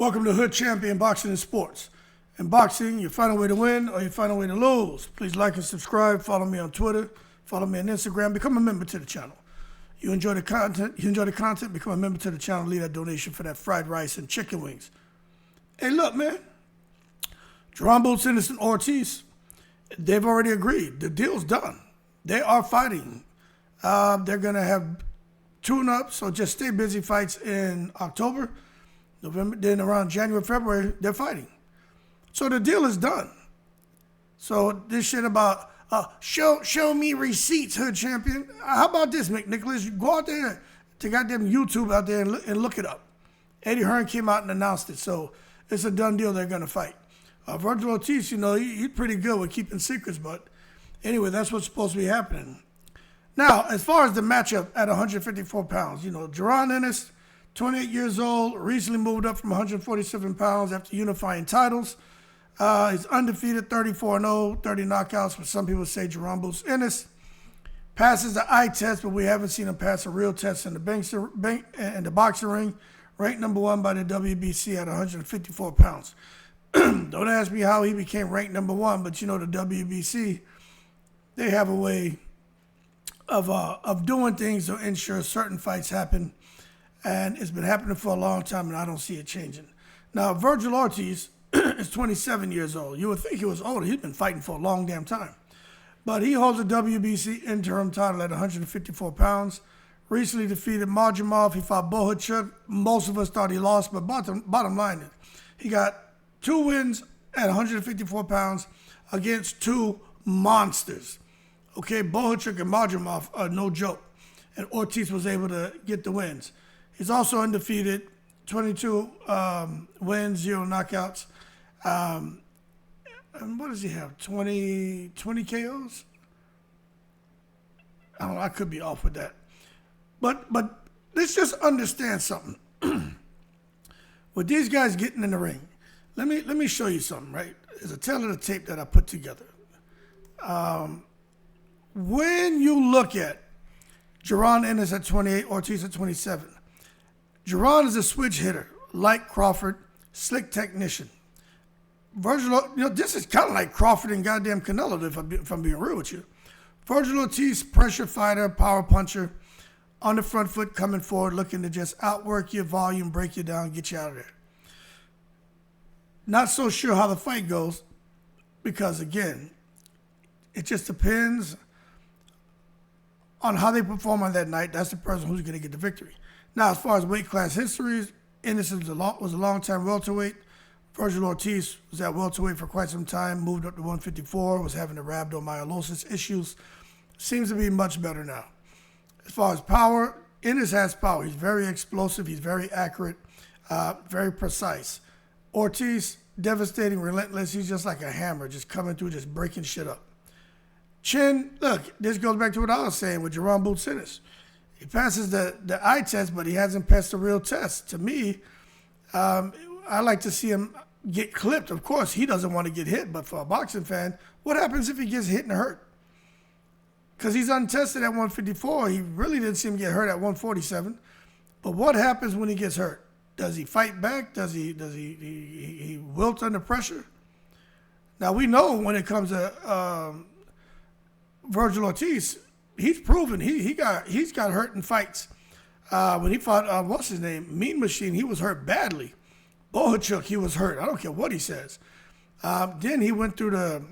Welcome to Hood Champion Boxing and Sports. In boxing, you find a way to win or you find a way to lose. Please like and subscribe. Follow me on Twitter. Follow me on Instagram. Become a member to the channel. You enjoy the content, become a member to the channel. Leave that donation for that fried rice and chicken wings. Hey, look, man. Jaron Boots, Ennis, and Ortiz, they've already agreed. The deal's done. They are fighting. They're going to have tune-ups, so just stay busy fights in October. November, then around January, February, they're fighting. So the deal is done. So this shit about show me receipts, Hood Champion. How about this, McNicholas? You go out there to goddamn YouTube out there and look it up. Eddie Hearn came out and announced it, so it's a done deal. They're gonna fight. Virgil Ortiz, he's pretty good with keeping secrets, but anyway, that's what's supposed to be happening. Now, as far as the matchup at 154 pounds, Jaron Ennis, 28 years old, recently moved up from 147 pounds after unifying titles. He's undefeated, 34-0, 30 knockouts, but some people say Jaron Boots Ennis. Passes the eye test, but we haven't seen him pass a real test in the boxing ring. Ranked number 1 by the WBC at 154 pounds. Don't ask me how he became ranked number 1, but the WBC, they have a way of doing things to ensure certain fights happen. And it's been happening for a long time, and I don't see it changing. Now, Virgil Ortiz is 27 years old. You would think he was older. He's been fighting for a long damn time. But he holds a WBC interim title at 154 pounds. Recently defeated Majumov. He fought Bohachuk. Most of us thought he lost, but bottom line is he got 2 wins at 154 pounds against 2 monsters. Okay, Bohachuk and Majumov are no joke. And Ortiz was able to get the wins. He's also undefeated, 22 wins, 0 knockouts. And what does he have, 20 KOs? I don't know, I could be off with that. But let's just understand something. With these guys getting in the ring, let me show you something, right? There's a tail of the tape that I put together. When you look at Jaron Ennis at 28, Ortiz at 27, Jaron is a switch hitter, like Crawford, slick technician. Virgil, this is kind of like Crawford and goddamn Canelo, if I'm being real with you. Virgil Ortiz, pressure fighter, power puncher, on the front foot, coming forward, looking to just outwork your volume, break you down, get you out of there. Not so sure how the fight goes, because again, it just depends on how they perform on that night. That's the person who's going to get the victory. Now, as far as weight class histories, Ennis was a long-time welterweight. Virgil Ortiz was at welterweight for quite some time, moved up to 154, was having the rhabdomyolysis issues. Seems to be much better now. As far as power, Ennis has power. He's very explosive. He's very accurate, very precise. Ortiz, devastating, relentless. He's just like a hammer, just coming through, just breaking shit up. Chin, look, this goes back to what I was saying with Jaron Boots Ennis. He passes the eye test, but he hasn't passed the real test. To me, I like to see him get clipped. Of course, he doesn't want to get hit, but for a boxing fan, what happens if he gets hit and hurt? Because he's untested at 154. He really didn't see him get hurt at 147. But what happens when he gets hurt? Does he fight back? Does he wilt under pressure? Now, we know when it comes to Virgil Ortiz, he's proven he's got hurt in fights. When he fought what's his name, Mean Machine, he was hurt badly. Bohachuk, he was hurt. I don't care what he says. Then he went through the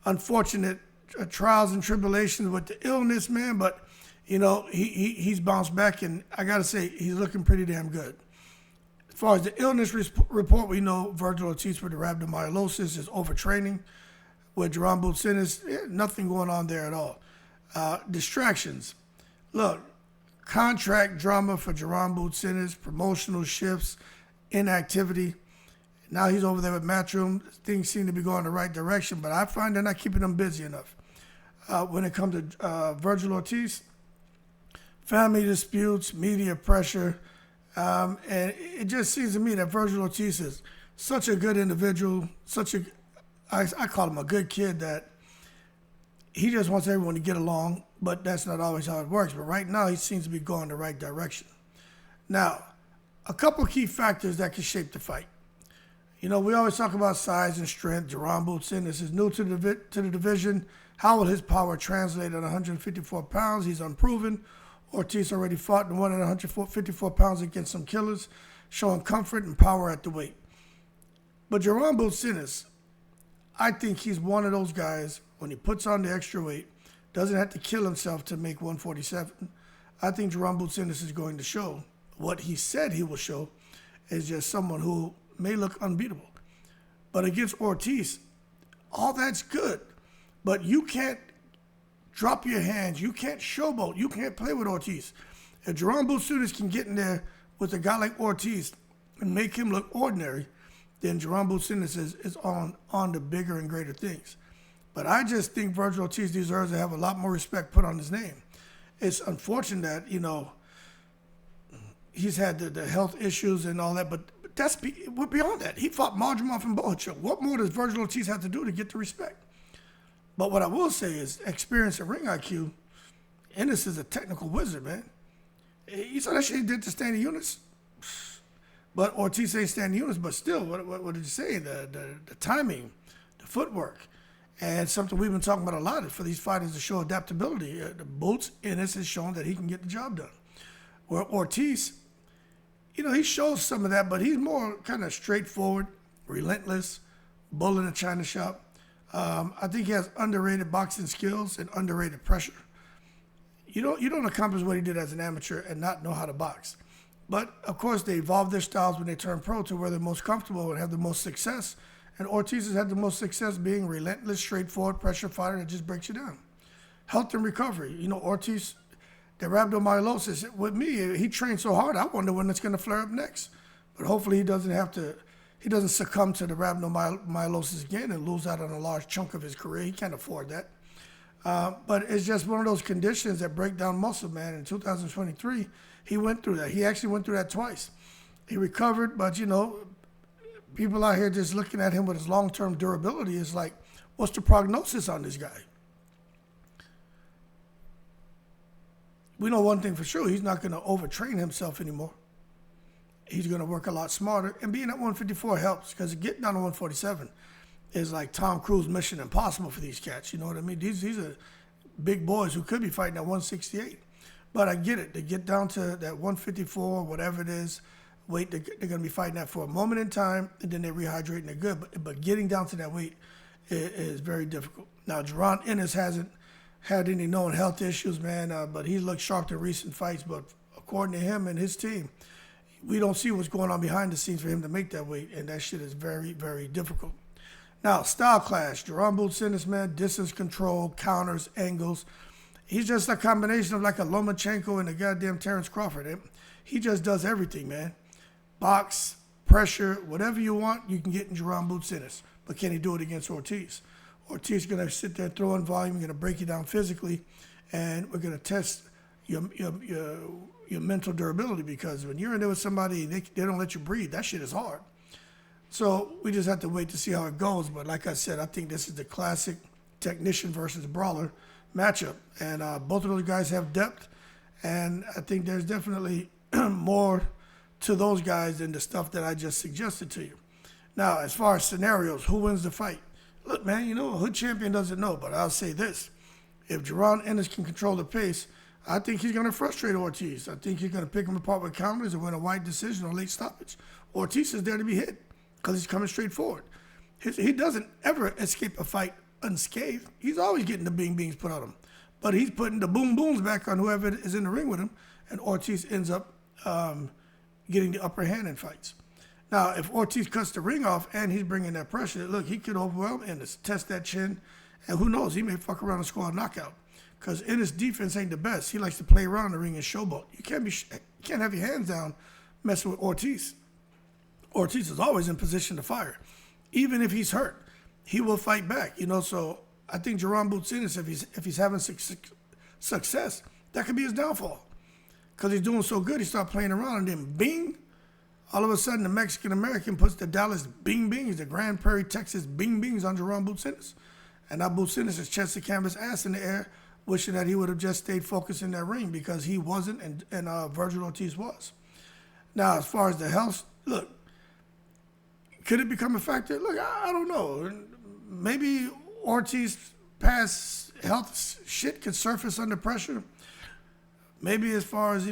unfortunate trials and tribulations with the illness, man. But he's bounced back, and I gotta say he's looking pretty damn good. As far as the illness report, we know Virgil Ortiz with the rhabdomyolysis is overtraining. With Jaron Boots Ennis, nothing going on there at all. Distractions. Look, contract drama for Jaron Boots Ennis, promotional shifts, inactivity. Now he's over there with Matchroom. Things seem to be going the right direction, but I find they're not keeping him busy enough. When it comes to Virgil Ortiz, family disputes, media pressure, and it just seems to me that Virgil Ortiz is such a good individual, I call him a good kid, that he just wants everyone to get along, but that's not always how it works. But right now, he seems to be going the right direction. Now, a couple key factors that can shape the fight. You know, we always talk about size and strength. Jerron Boots Ennis is new to the division. How will his power translate at 154 pounds? He's unproven. Ortiz already fought and won at 154 pounds against some killers, showing comfort and power at the weight. But Jerron Boots Ennis, I think he's one of those guys, when he puts on the extra weight, doesn't have to kill himself to make 147. I think Jerron Boots Ennis is going to show what he said he will show is just someone who may look unbeatable. But against Ortiz, all that's good. But you can't drop your hands. You can't showboat. You can't play with Ortiz. If Jerron Boots Ennis can get in there with a guy like Ortiz and make him look ordinary, then Jerron Boots Ennis is on the bigger and greater things. But I just think Virgil Ortiz deserves to have a lot more respect put on his name. It's unfortunate that, you know, he's had the health issues and all that, but we're beyond that. He fought Madrimov and Bohachuk. What more does Virgil Ortiz have to do to get the respect? But what I will say is experience and ring IQ, Ennis is a technical wizard, man. You saw that shit he did to standing units? But Ortiz ain't standing units, but still, what did you say? The timing, the footwork, and something we've been talking about a lot is for these fighters to show adaptability. The Boots Ennis has shown that he can get the job done. Where Ortiz, you know, he shows some of that, but he's more kind of straightforward, relentless, bull in a china shop. I think he has underrated boxing skills and underrated pressure. You don't accomplish what he did as an amateur and not know how to box. But, of course, they evolve their styles when they turn pro to where they're most comfortable and have the most success. And Ortiz has had the most success being relentless, straightforward pressure fighter that just breaks you down. Health and recovery. You know, Ortiz, the rhabdomyolysis, with me, he trained so hard, I wonder when it's going to flare up next. But hopefully he doesn't succumb to the rhabdomyolysis again and lose out on a large chunk of his career. He can't afford that. But it's just one of those conditions that break down muscle, man. In 2023, he went through that. He actually went through that twice. He recovered, but, you know, people out here just looking at him with his long-term durability is like, what's the prognosis on this guy? We know one thing for sure. He's not going to overtrain himself anymore. He's going to work a lot smarter. And being at 154 helps because getting down to 147 is like Tom Cruise Mission Impossible for these cats. You know what I mean? These are big boys who could be fighting at 168. But I get it. They get down to that 154, whatever it is, weight they're going to be fighting that for a moment in time, and then they rehydrate and they're good. But getting down to that weight is very difficult. Now, Jerron Ennis hasn't had any known health issues, man, but he looked sharp in recent fights. But according to him and his team, we don't see what's going on behind the scenes for him to make that weight, and that shit is very, very difficult. Now, style clash. Jerron Boots Ennis, man, distance control, counters, angles. He's just a combination of like a Lomachenko and a goddamn Terrence Crawford. He just does everything, man. Box, pressure, whatever you want, you can get in Jerron Boots Ennis. But can he do it against Ortiz? Ortiz is going to sit there throwing volume, going to break you down physically, and we're going to test your mental durability, because when you're in there with somebody and they don't let you breathe, that shit is hard. So we just have to wait to see how it goes. But like I said, I think this is the classic technician versus brawler matchup. And both of those guys have depth. And I think there's definitely more to those guys than the stuff that I just suggested to you. Now, as far as scenarios, who wins the fight? Look, man, you know, a hood champion doesn't know, but I'll say this. If Jerron Ennis can control the pace, I think he's going to frustrate Ortiz. I think he's going to pick him apart with counters and win a wide decision or late stoppage. Ortiz is there to be hit because he's coming straight forward. He doesn't ever escape a fight unscathed. He's always getting the bing-bings put on him. But he's putting the boom-booms back on whoever is in the ring with him, and Ortiz ends up getting the upper hand in fights. Now, if Ortiz cuts the ring off and he's bringing that pressure, look, he could overwhelm Ennis, test that chin, and who knows, he may fuck around and score a knockout. Because Ennis' defense ain't the best. He likes to play around the ring and showboat. You can't have your hands down messing with Ortiz. Ortiz is always in position to fire. Even if he's hurt, he will fight back. You know, so I think Jerron Boots Ennis, if he's having success, that could be his downfall. Because he's doing so good, he starts playing around, and then bing, all of a sudden the Mexican-American puts the Dallas bing-bings, the Grand Prairie, Texas bing-bings on Jerron Boots Ennis. And now Boots Ennis is chest to canvas, ass in the air, wishing that he would have just stayed focused in that ring, because he wasn't and Virgil Ortiz was. Now, as far as the health, look, Could it become a factor? Look, I don't know. Maybe Ortiz past health shit could surface under pressure. Maybe as far as,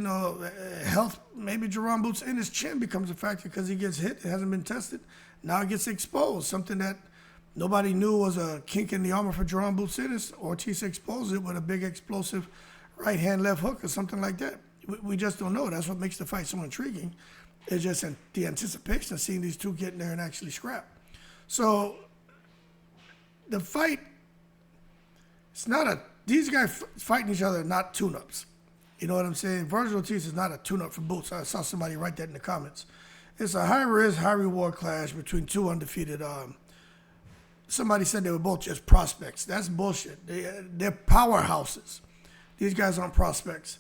health, maybe Jerome Boots in his chin becomes a factor because he gets hit. It hasn't been tested. Now it gets exposed. Something that nobody knew was a kink in the armor for Jerome Boots Ennis. Ortiz exposed it with a big explosive right hand, left hook or something like that. We just don't know. That's what makes the fight so intriguing. It's just the anticipation of seeing these two get in there and actually scrap. So the fight, these guys fighting each other are not tune-ups. You know what I'm saying? Virgil Ortiz is not a tune-up for Boots. I saw somebody write that in the comments. It's a high-risk, high-reward clash between two undefeated. Somebody said they were both just prospects. That's bullshit. They're powerhouses. These guys aren't prospects.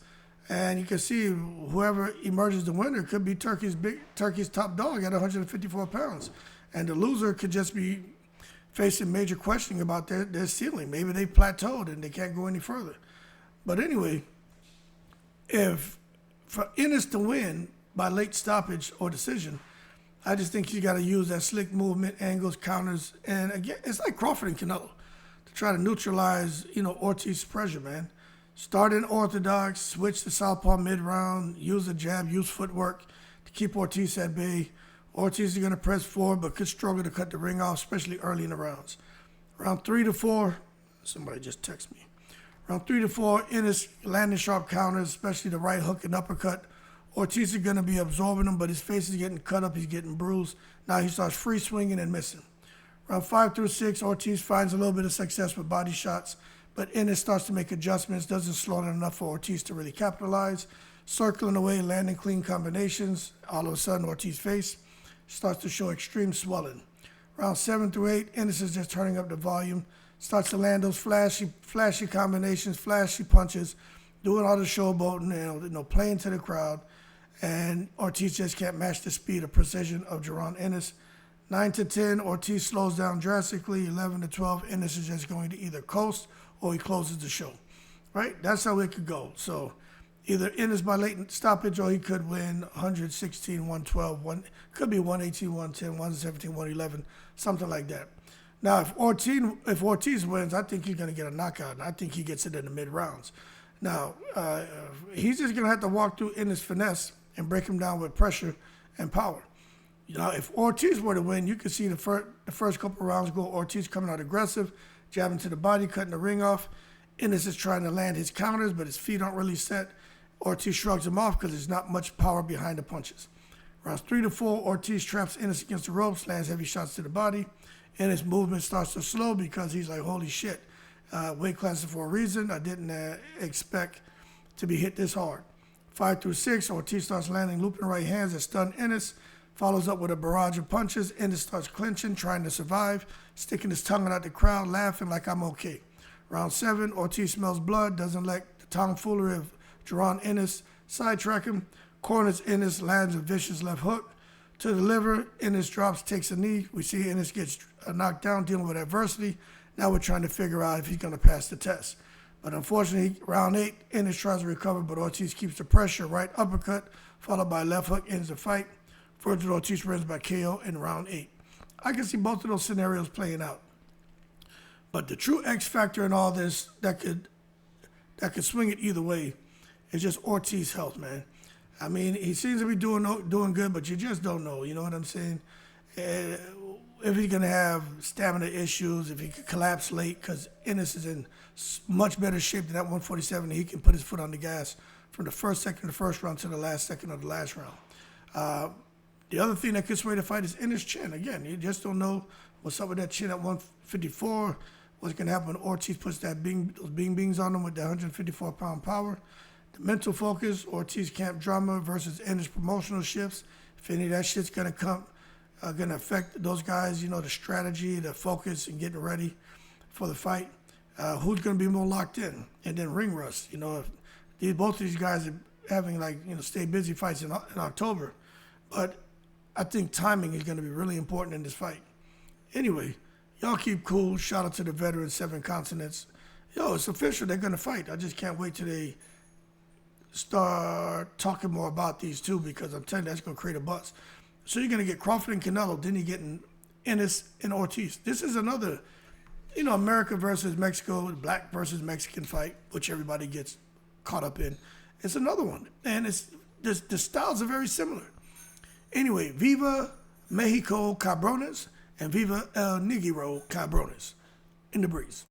And you can see whoever emerges the winner could be Turkey's top dog at 154 pounds. And the loser could just be facing major questioning about their ceiling. Maybe they plateaued and they can't go any further. But anyway, if for Ennis to win by late stoppage or decision, I just think you got to use that slick movement, angles, counters, and again, it's like Crawford and Canelo to try to neutralize, Ortiz's pressure, man. Start in orthodox, switch to southpaw mid-round, use the jab, use footwork to keep Ortiz at bay. Ortiz is going to press forward, but could struggle to cut the ring off, especially early in the rounds. Round 3 to 4, somebody just text me. Round 3 to 4, Ennis landing sharp counters, especially the right hook and uppercut. Ortiz is going to be absorbing them, but his face is getting cut up, he's getting bruised. Now he starts free swinging and missing. Round 5 through 6, Ortiz finds a little bit of success with body shots, but Ennis starts to make adjustments, doesn't slow down enough for Ortiz to really capitalize. Circling away, landing clean combinations. All of a sudden, Ortiz's face starts to show extreme swelling. Round 7 through 8, Ennis is just turning up the volume. Starts to land those flashy combinations, flashy punches, doing all the showboating, playing to the crowd. And Ortiz just can't match the speed or precision of Jerron Ennis. 9 to 10, Ortiz slows down drastically. 11 to 12, Ennis is just going to either coast or he closes the show. Right? That's how it could go. So either Ennis by late stoppage or he could win 116, 112, could be 118, 110, 117, 111, something like that. Now, if Ortiz wins, I think he's going to get a knockout. And I think he gets it in the mid-rounds. Now, he's just going to have to walk through Ennis' finesse and break him down with pressure and power. If Ortiz were to win, you could see the first couple of rounds go Ortiz coming out aggressive, jabbing to the body, cutting the ring off. Ennis is trying to land his counters, but his feet aren't really set. Ortiz shrugs him off because there's not much power behind the punches. Rounds 3 to 4, Ortiz traps Ennis against the ropes, lands heavy shots to the body. Ennis' movement starts to slow because he's like, holy shit, weight class for a reason. I didn't expect to be hit this hard. 5 through 6, Ortiz starts landing looping right hands that stun Ennis. Follows up with a barrage of punches. Ennis starts clinching, trying to survive, sticking his tongue out the crowd, laughing like I'm okay. Round 7, Ortiz smells blood, doesn't let the tomfoolery of Jerron Ennis sidetrack him. Corners Ennis, lands a vicious left hook to the liver. Ennis drops, takes a knee. We see Ennis gets knocked down, dealing with adversity. Now we're trying to figure out if he's going to pass the test. But unfortunately, round 8, Ennis tries to recover, but Ortiz keeps the pressure. Right uppercut, followed by left hook, ends the fight. Virgil Ortiz wins by KO in round 8. I can see both of those scenarios playing out. But the true X factor in all this that could swing it either way is just Ortiz's health, man. I mean, he seems to be doing good, but you just don't know. You know what I'm saying? If he's going to have stamina issues, if he could collapse late, because Ennis is in much better shape than that 147, and he can put his foot on the gas from the first second of the first round to the last second of the last round. The other thing that could sway the fight is Ennis' chin. Again, you just don't know what's up with that chin at 154. What's going to happen when Ortiz puts those bing-bings on him with that 154-pound power. The mental focus, Ortiz camp drama versus Ennis promotional shifts. If any of that shit's going to affect those guys, the strategy, the focus, and getting ready for the fight. Who's going to be more locked in? And then ring rust. If both of these guys are having stay busy fights in October. But I think timing is going to be really important in this fight. Anyway, y'all keep cool. Shout out to the veterans, 7 continents. It's official. They're going to fight. I just can't wait till they start talking more about these two, because I'm telling you, that's going to create a buzz. So you're going to get Crawford and Canelo, then you're getting Ennis and Ortiz. This is another, America versus Mexico, black versus Mexican fight, which everybody gets caught up in. It's another one. And the styles are very similar. Anyway, Viva Mexico Cabrones and Viva El Negro Cabrones in the breeze.